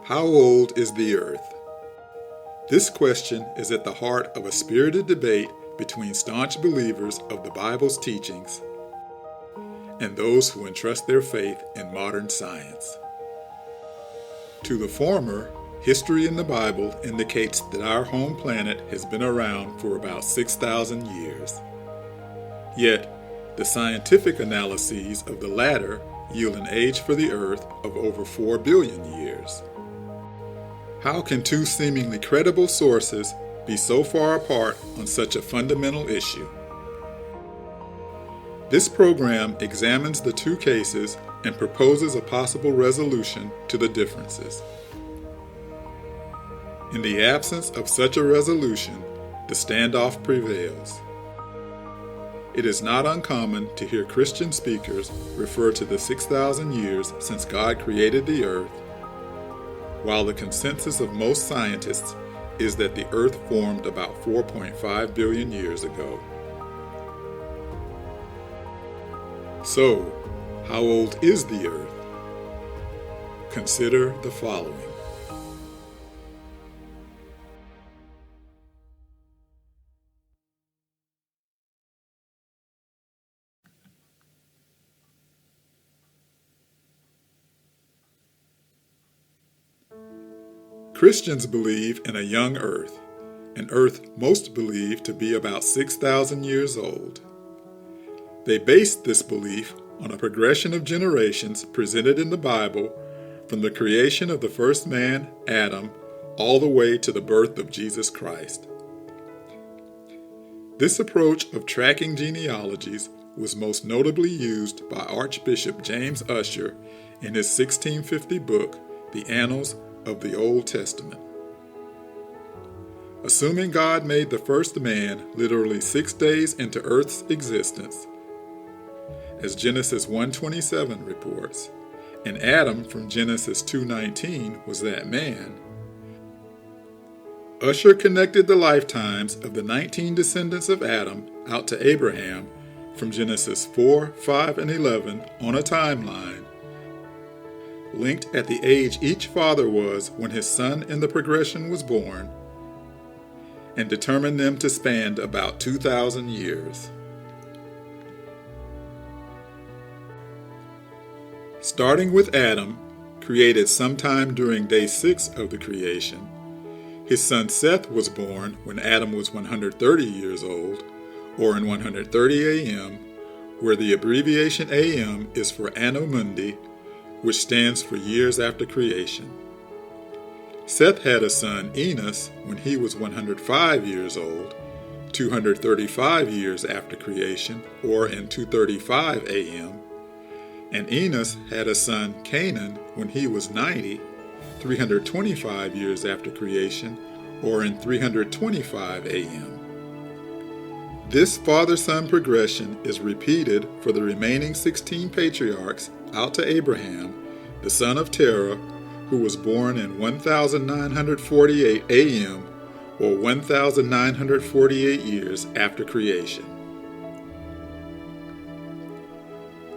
How old is the earth? This question is at the heart of a spirited debate between staunch believers of the Bible's teachings and those who entrust their faith in modern science. To the former, history in the Bible indicates that our home planet has been around for about 6,000 years. Yet, the scientific analyses of the latter yield an age for the Earth of over 4 billion years. How can two seemingly credible sources be so far apart on such a fundamental issue? This program examines the two cases and proposes a possible resolution to the differences. In the absence of such a resolution, the standoff prevails. It is not uncommon to hear Christian speakers refer to the 6,000 years since God created the earth, while the consensus of most scientists is that the earth formed about 4.5 billion years ago. So, how old is the earth? Consider the following. Christians believe in a young earth, an earth most believe to be about 6,000 years old. They base this belief on a progression of generations presented in the Bible from the creation of the first man, Adam, all the way to the birth of Jesus Christ. This approach of tracking genealogies was most notably used by Archbishop James Ussher in his 1650 book, The Annals of the Old Testament. Assuming God made the first man literally 6 days into Earth's existence, as Genesis 1:27 reports, and Adam from Genesis 2:19 was that man, Ussher connected the lifetimes of the 19 descendants of Adam out to Abraham from Genesis 4, 5, and 11 on a timeline, linked at the age each father was when his son in the progression was born, and determined them to span about 2,000 years. Starting with Adam, created sometime during day 6 of the creation, his son Seth was born when Adam was 130 years old, or in 130 AM, where the abbreviation AM is for Anno Mundi, which stands for years after creation. Seth had a son, Enos, when he was 105 years old, 235 years after creation, or in 235 AM, and Enos had a son, Canaan, when he was 90, 325 years after creation, or in 325 AM. This father-son progression is repeated for the remaining 16 patriarchs out to Abraham, the son of Terah, who was born in 1948 AM, or 1948 years after creation.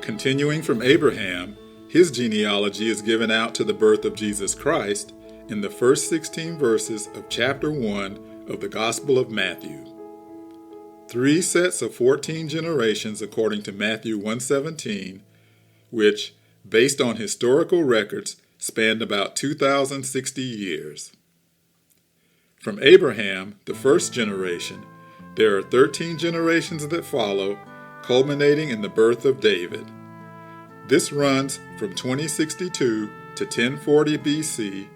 Continuing from Abraham, his genealogy is given out to the birth of Jesus Christ in the first 16 verses of chapter 1 of the Gospel of Matthew. 3 sets of 14 generations according to Matthew 1:17, which, based on historical records, spanned about 2,060 years. From Abraham, the first generation, there are 13 generations that follow, culminating in the birth of David. This runs from 2062 to 1040 BC,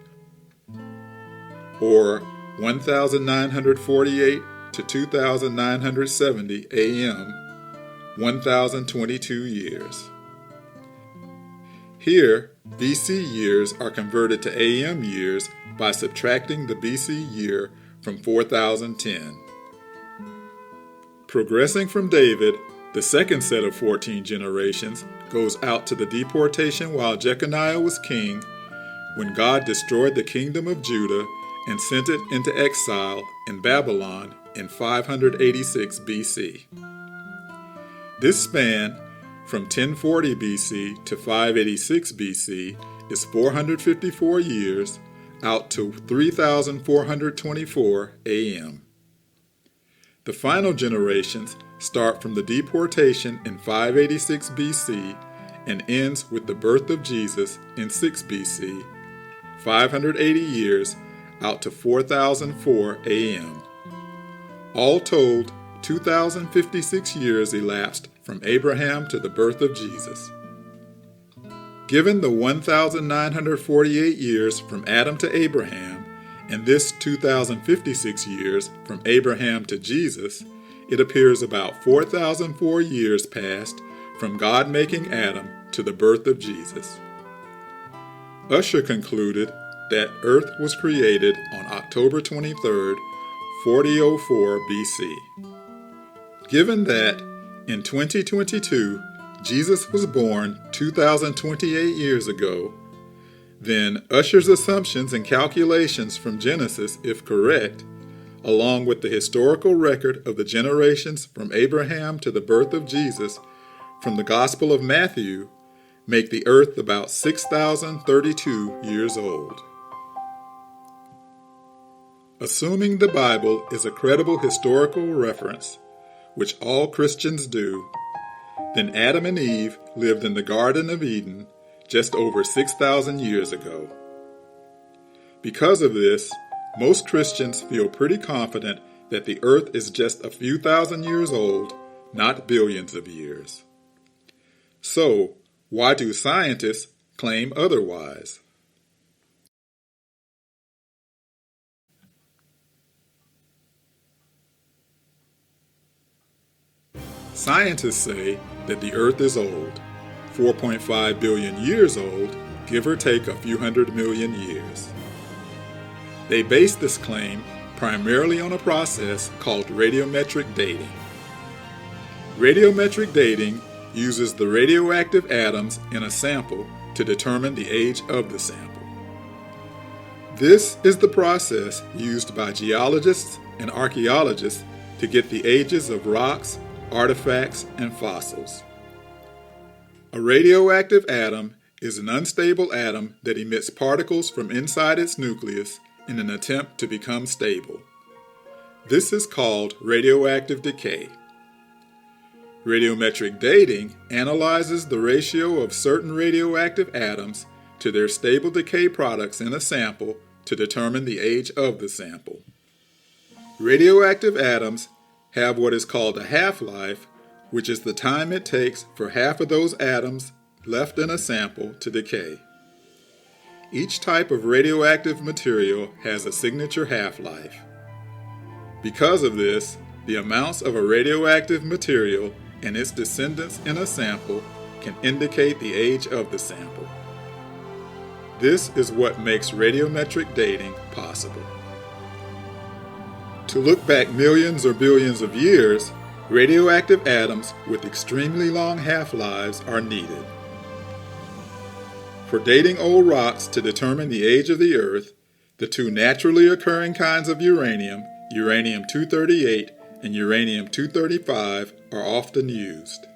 or 1948 to 2970 AM, 1022 years. Here, BC years are converted to AM years by subtracting the BC year from 4010. Progressing from David, the second set of 14 generations goes out to the deportation while Jeconiah was king, when God destroyed the kingdom of Judah and sent it into exile in Babylon in 586 BC. This span, from 1040 BC to 586 BC, is 454 years, out to 3,424 AM. The final generations start from the deportation in 586 BC and ends with the birth of Jesus in 6 BC, 580 years out to 4004 AM. All told, 2,056 years elapsed from Abraham to the birth of Jesus. Given the 1,948 years from Adam to Abraham, and this 2,056 years from Abraham to Jesus, it appears about 4,004 years passed from God making Adam to the birth of Jesus. Ussher concluded that Earth was created on October 23, 4004 BC. Given that, in 2022, Jesus was born 2,028 years ago, then Ussher's assumptions and calculations from Genesis, if correct, along with the historical record of the generations from Abraham to the birth of Jesus from the Gospel of Matthew, make the earth about 6,032 years old. Assuming the Bible is a credible historical reference, which all Christians do, then Adam and Eve lived in the Garden of Eden just over 6,000 years ago. Because of this, most Christians feel pretty confident that the earth is just a few thousand years old, not billions of years. So, why do scientists claim otherwise? Scientists say that the earth is old, 4.5 billion years old, give or take a few hundred million years. They base this claim primarily on a process called radiometric dating. Radiometric dating uses the radioactive atoms in a sample to determine the age of the sample. This is the process used by geologists and archaeologists to get the ages of rocks, artifacts, and fossils. A radioactive atom is an unstable atom that emits particles from inside its nucleus in an attempt to become stable. This is called radioactive decay. Radiometric dating analyzes the ratio of certain radioactive atoms to their stable decay products in a sample to determine the age of the sample. Radioactive atoms have what is called a half-life, which is the time it takes for half of those atoms left in a sample to decay. Each type of radioactive material has a signature half-life. Because of this, the amounts of a radioactive material and its descendants in a sample can indicate the age of the sample. This is what makes radiometric dating possible. To look back millions or billions of years, radioactive atoms with extremely long half-lives are needed. For dating old rocks to determine the age of the Earth, the two naturally occurring kinds of uranium, uranium-238 and uranium-235, are often used.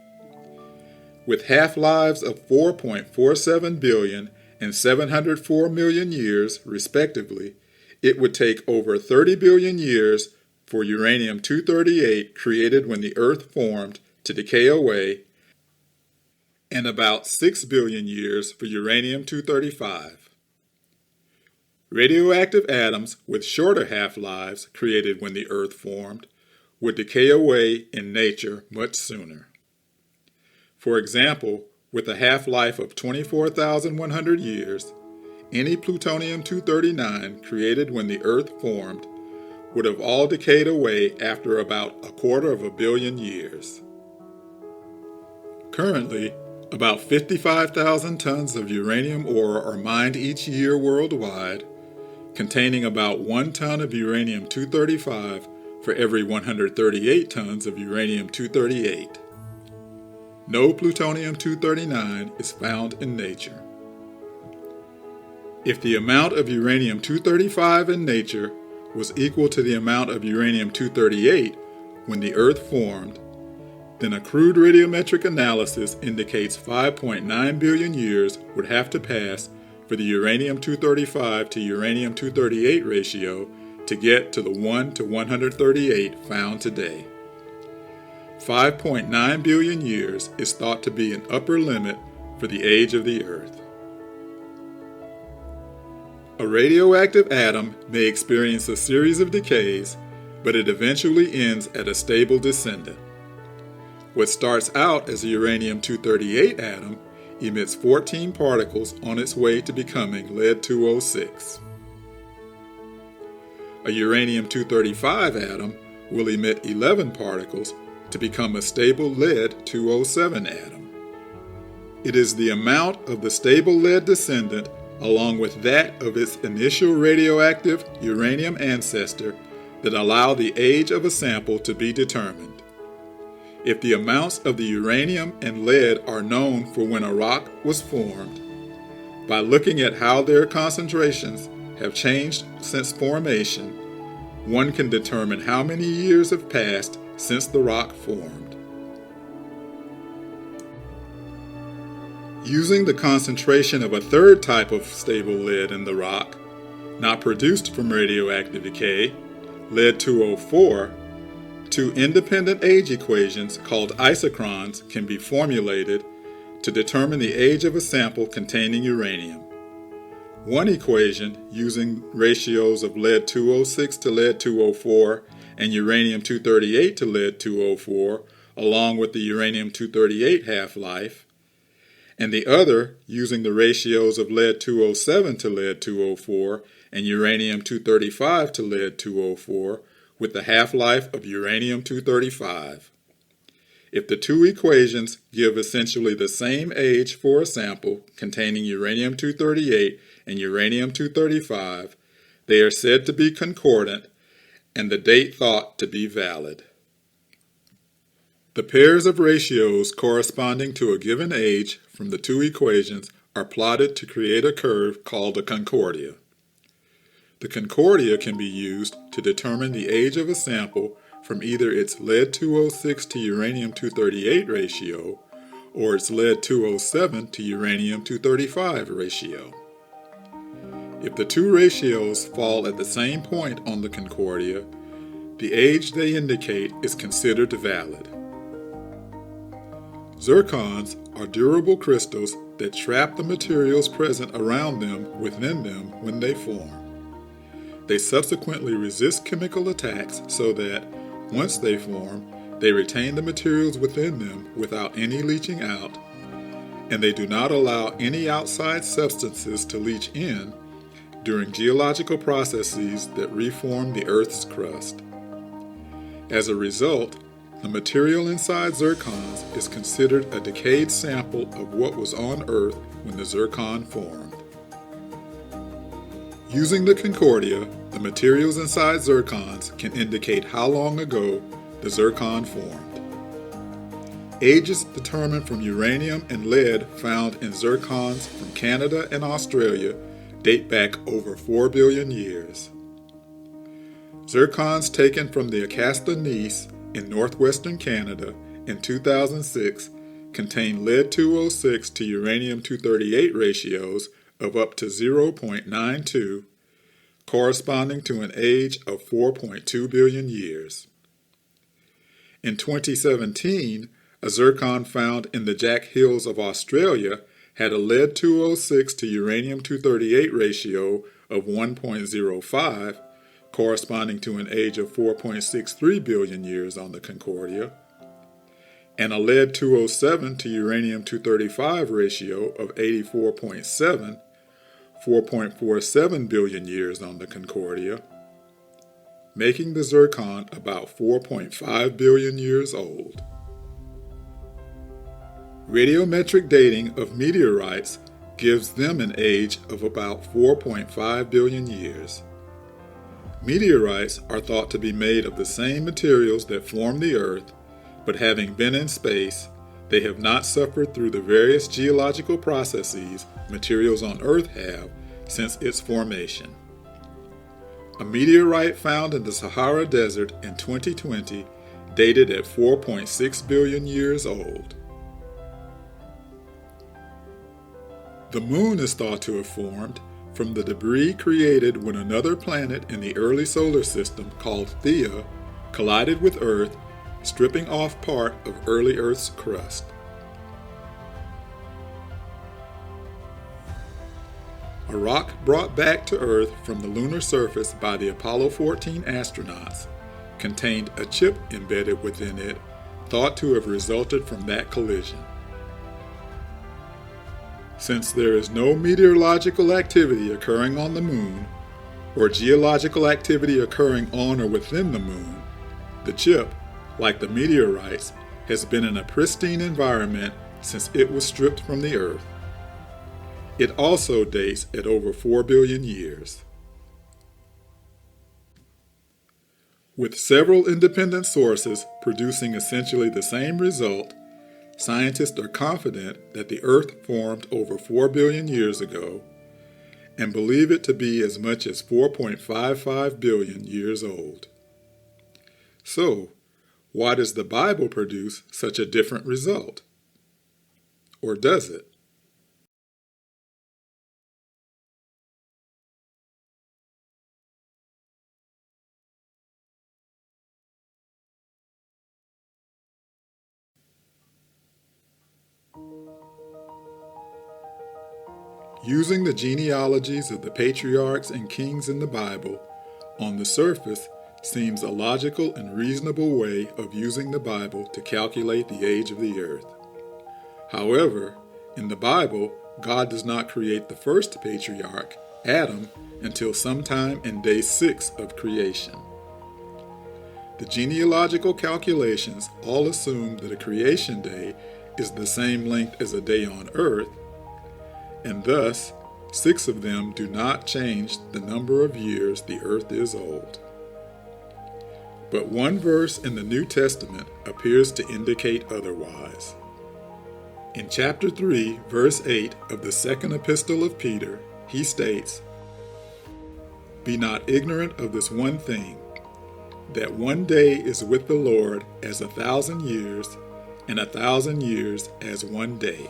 With half-lives of 4.47 billion and 704 million years, respectively, it would take over 30 billion years for uranium-238 created when the Earth formed to decay away, and about 6 billion years for uranium-235. Radioactive atoms with shorter half-lives created when the Earth formed would decay away in nature much sooner. For example, with a half-life of 24,100 years, any plutonium-239 created when the Earth formed would have all decayed away after about 250 million years. Currently, about 55,000 tons of uranium ore are mined each year worldwide, containing about 1 ton of uranium-235 for every 138 tons of uranium-238. No plutonium-239 is found in nature. If the amount of uranium-235 in nature was equal to the amount of uranium-238 when the Earth formed, then a crude radiometric analysis indicates 5.9 billion years would have to pass for the uranium-235 to uranium-238 ratio to get to the 1 to 138 found today. 5.9 billion years is thought to be an upper limit for the age of the Earth. A radioactive atom may experience a series of decays, but it eventually ends at a stable descendant. What starts out as a uranium-238 atom emits 14 particles on its way to becoming lead-206. A uranium-235 atom will emit 11 particles to become a stable lead-207 atom. It is the amount of the stable lead descendant along with that of its initial radioactive uranium ancestor that allow the age of a sample to be determined. If the amounts of the uranium and lead are known for when a rock was formed, by looking at how their concentrations have changed since formation, one can determine how many years have passed since the rock formed. Using the concentration of a third type of stable lead in the rock, not produced from radioactive decay, lead-204, two independent age equations called isochrones can be formulated to determine the age of a sample containing uranium. One equation, using ratios of lead-206 to lead-204 and uranium-238 to lead-204, along with the uranium-238 half-life, and the other, using the ratios of lead-207 to lead-204 and uranium-235 to lead-204, with the half-life of uranium-235. If the two equations give essentially the same age for a sample containing uranium-238 and uranium-235, they are said to be concordant and the date thought to be valid. The pairs of ratios corresponding to a given age from the two equations are plotted to create a curve called a concordia. The concordia can be used to determine the age of a sample from either its lead-206 to uranium-238 ratio or its lead-207 to uranium-235 ratio. If the two ratios fall at the same point on the concordia, the age they indicate is considered valid. Zircons are durable crystals that trap the materials present around them within them when they form. They subsequently resist chemical attacks so that, once they form, they retain the materials within them without any leaching out, and they do not allow any outside substances to leach in during geological processes that reform the Earth's crust. As a result, the material inside zircons is considered a decayed sample of what was on Earth when the zircon formed. Using the concordia, the materials inside zircons can indicate how long ago the zircon formed. Ages determined from uranium and lead found in zircons from Canada and Australia date back over 4 billion years. Zircons taken from the Acasta Gneiss in northwestern Canada in 2006 contain lead-206 to uranium-238 ratios of up to 0.92, corresponding to an age of 4.2 billion years. In 2017, a zircon found in the Jack Hills of Australia had a lead-206 to uranium-238 ratio of 1.05, corresponding to an age of 4.63 billion years on the Concordia, and a lead-207 to uranium-235 ratio of 84.7, 4.47 billion years on the Concordia, making the zircon about 4.5 billion years old. Radiometric dating of meteorites gives them an age of about 4.5 billion years. Meteorites are thought to be made of the same materials that form the Earth, but having been in space, they have not suffered through the various geological processes materials on Earth have since its formation. A meteorite found in the Sahara Desert in 2020 dated at 4.6 billion years old. The moon is thought to have formed from the debris created when another planet in the early solar system called Theia collided with Earth, stripping off part of early Earth's crust. A rock brought back to Earth from the lunar surface by the Apollo 14 astronauts contained a chip embedded within it thought to have resulted from that collision. Since there is no meteorological activity occurring on the moon, or geological activity occurring on or within the moon, the chip, like the meteorites, has been in a pristine environment since it was stripped from the Earth. It also dates at over 4 billion years. With several independent sources producing essentially the same result, scientists are confident that the Earth formed over 4 billion years ago and believe it to be as much as 4.55 billion years old. So, why does the Bible produce such a different result? Or does it? Using the genealogies of the patriarchs and kings in the Bible, on the surface, seems a logical and reasonable way of using the Bible to calculate the age of the earth. However, in the Bible, God does not create the first patriarch, Adam, until sometime in day 6 of creation. The genealogical calculations all assume that a creation day is the same length as a day on earth, and thus 6 of them do not change the number of years the earth is old. But one verse in the New Testament appears to indicate otherwise. In chapter 3, verse 8 of the second epistle of Peter, he states, "Be not ignorant of this one thing, that one day is with the Lord as 1,000 years, and 1,000 years as one day."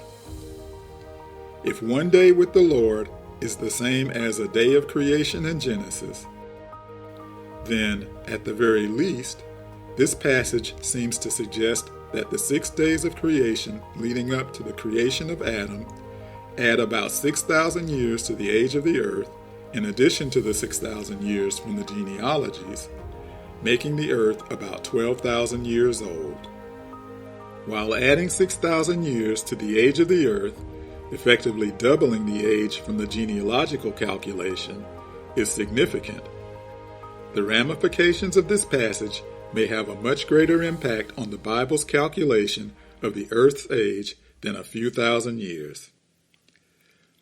If one day with the Lord is the same as a day of creation in Genesis, then, at the very least, this passage seems to suggest that the 6 days of creation leading up to the creation of Adam add about 6,000 years to the age of the earth, in addition to the 6,000 years from the genealogies, making the earth about 12,000 years old. While adding 6,000 years to the age of the earth, effectively doubling the age from the genealogical calculation, is significant. The ramifications of this passage may have a much greater impact on the Bible's calculation of the earth's age than a few thousand years.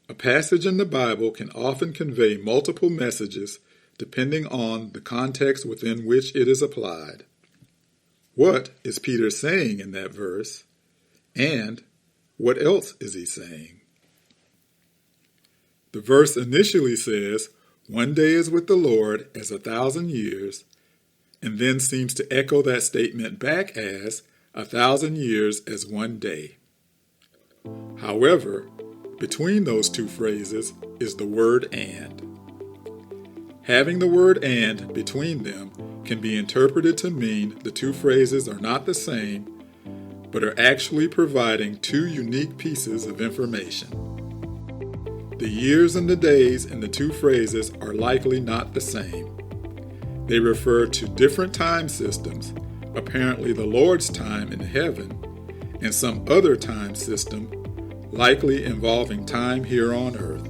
A passage in the Bible can often convey multiple messages depending on the context within which it is applied. What is Peter saying in that verse? And what else is he saying? The verse initially says, "One day is with the Lord as 1,000 years," and then seems to echo that statement back as 1,000 years as one day. However, between those two phrases is the word "and." Having the word "and" between them can be interpreted to mean the two phrases are not the same, but are actually providing two unique pieces of information. The years and the days in the two phrases are likely not the same. They refer to different time systems, apparently the Lord's time in heaven, and some other time system, likely involving time here on earth.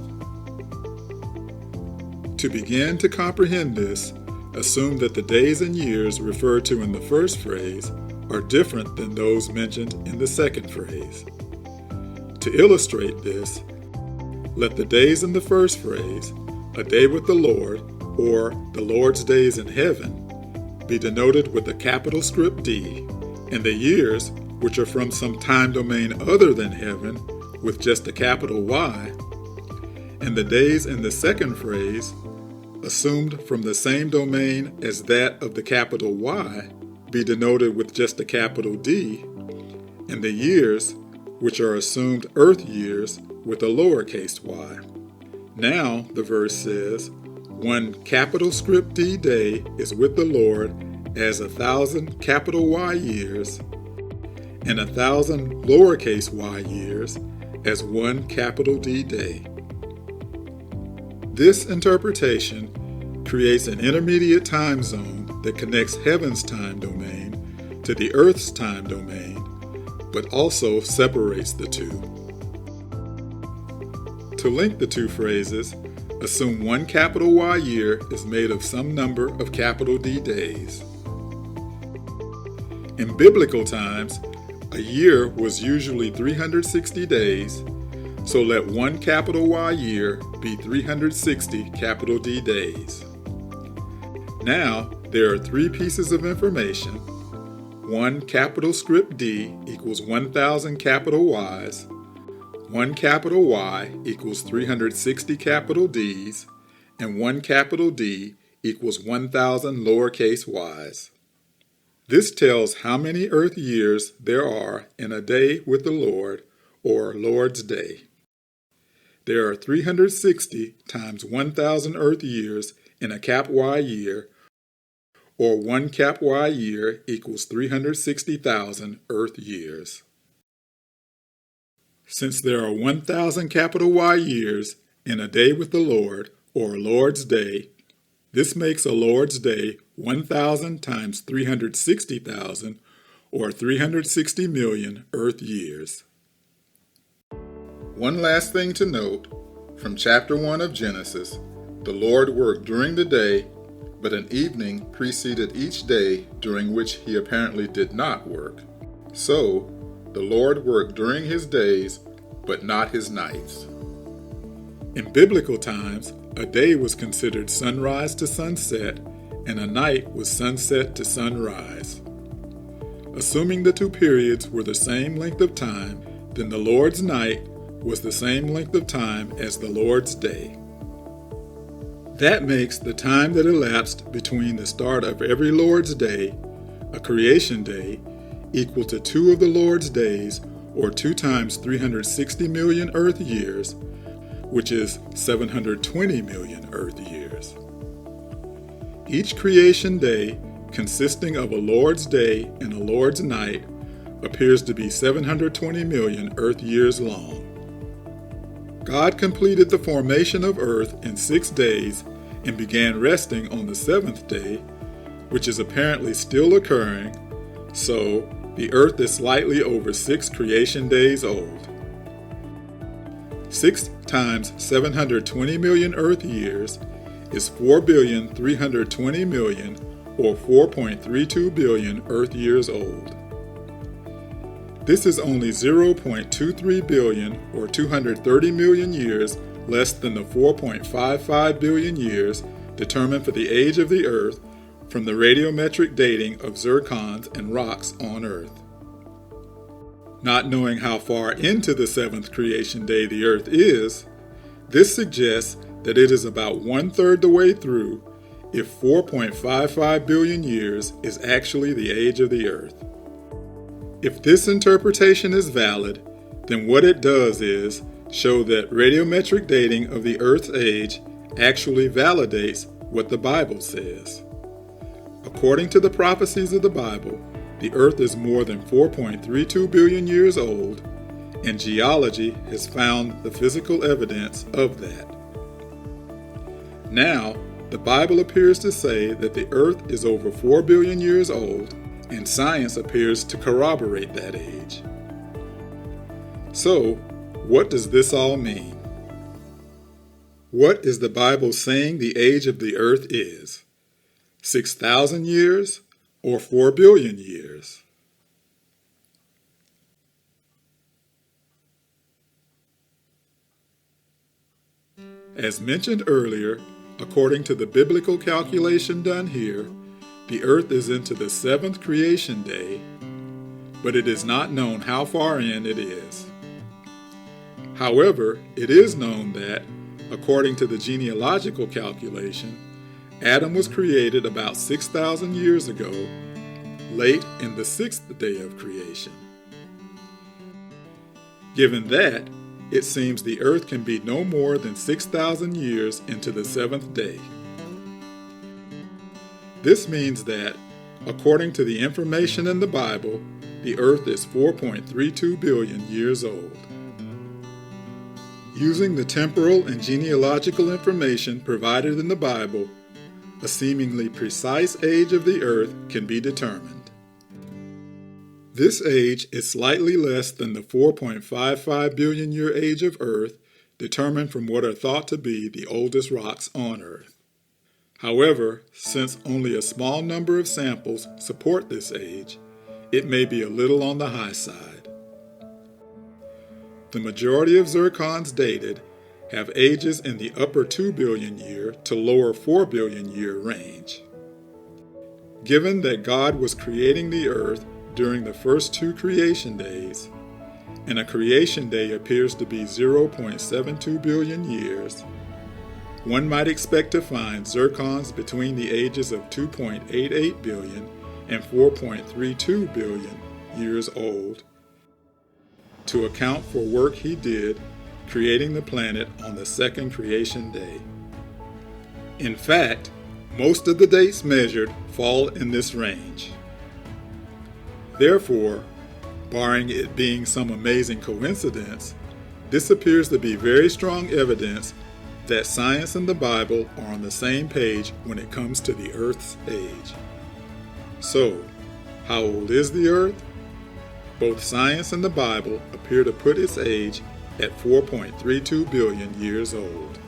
To begin to comprehend this, assume that the days and years referred to in the first phrase are different than those mentioned in the second phrase. To illustrate this, let the days in the first phrase, a day with the Lord, or the Lord's days in heaven, be denoted with a capital script D, and the years, which are from some time domain other than heaven, with just a capital Y, and the days in the second phrase, assumed from the same domain as that of the capital Y, be denoted with just a capital D, and the years, which are assumed earth years, with a lowercase y. Now, the verse says, one capital script D day is with the Lord as 1,000 capital Y years, and 1,000 lowercase y years as one capital D day. This interpretation creates an intermediate time zone that connects heaven's time domain to the earth's time domain, but also separates the two. To link the two phrases, assume one capital Y year is made of some number of capital D days. In biblical times, a year was usually 360 days, so let one capital Y year be 360 capital D days. Now, there are three pieces of information. One capital script D equals 1,000 capital Ys, one capital Y equals 360 capital Ds, and one capital D equals 1,000 lowercase y's. This tells how many Earth years there are in a day with the Lord, or Lord's Day. There are 360 times 1,000 Earth years in a cap Y year, or one cap Y year equals 360,000 Earth years. Since there are 1,000 capital Y years in a day with the Lord, or Lord's Day, this makes a Lord's Day 1,000 times 360,000, or 360 million Earth years. One last thing to note, from chapter 1 of Genesis, the Lord worked during the day, but an evening preceded each day during which he apparently did not work. So, the Lord worked during his days, but not his nights. In biblical times, a day was considered sunrise to sunset, and a night was sunset to sunrise. Assuming the two periods were the same length of time, then the Lord's night was the same length of time as the Lord's day. That makes the time that elapsed between the start of every Lord's day, a creation day, equal to 2 of the Lord's days, or 2 times 360 million Earth years, which is 720 million Earth years. Each creation day, consisting of a Lord's day and a Lord's night, appears to be 720 million Earth years long. God completed the formation of Earth in 6 days and began resting on the 7th day, which is apparently still occurring, so the Earth is slightly over 6 creation days old. 6 times 720 million Earth years is 4,320,000,000, or 4.32 billion Earth years old. This is only 0.23 billion, or 230 million years, less than the 4.55 billion years determined for the age of the Earth from the radiometric dating of zircons and rocks on Earth. Not knowing how far into the 7th creation day the Earth is, this suggests that it is about 1/3 the way through if 4.55 billion years is actually the age of the Earth. If this interpretation is valid, then what it does is show that radiometric dating of the Earth's age actually validates what the Bible says. According to the prophecies of the Bible, the Earth is more than 4.32 billion years old, and geology has found the physical evidence of that. Now, the Bible appears to say that the Earth is over 4 billion years old, and science appears to corroborate that age. So, what does this all mean? What is the Bible saying the age of the Earth is? 6,000 years or 4 billion years? As mentioned earlier, according to the biblical calculation done here, the Earth is into the 7th creation day, but it is not known how far in it is. However, it is known that, according to the genealogical calculation, Adam was created about 6,000 years ago, late in the 6th day of creation. Given that, it seems the earth can be no more than 6,000 years into the seventh day. This means that, according to the information in the Bible, the earth is 4.32 billion years old. Using the temporal and genealogical information provided in the Bible, a seemingly precise age of the earth can be determined. This age is slightly less than the 4.55 billion year age of Earth, determined from what are thought to be the oldest rocks on Earth. However, since only a small number of samples support this age, it may be a little on the high side. The majority of zircons dated have ages in the upper 2 billion year to lower 4 billion year range. Given that God was creating the earth during the first 2 creation days, and a creation day appears to be 0.72 billion years, one might expect to find zircons between the ages of 2.88 billion and 4.32 billion years old to account for work he did creating the planet on the second creation day. In fact, most of the dates measured fall in this range. Therefore, barring it being some amazing coincidence, this appears to be very strong evidence that science and the Bible are on the same page when it comes to the Earth's age. So, how old is the Earth? Both science and the Bible appear to put its age at 4.32 billion years old.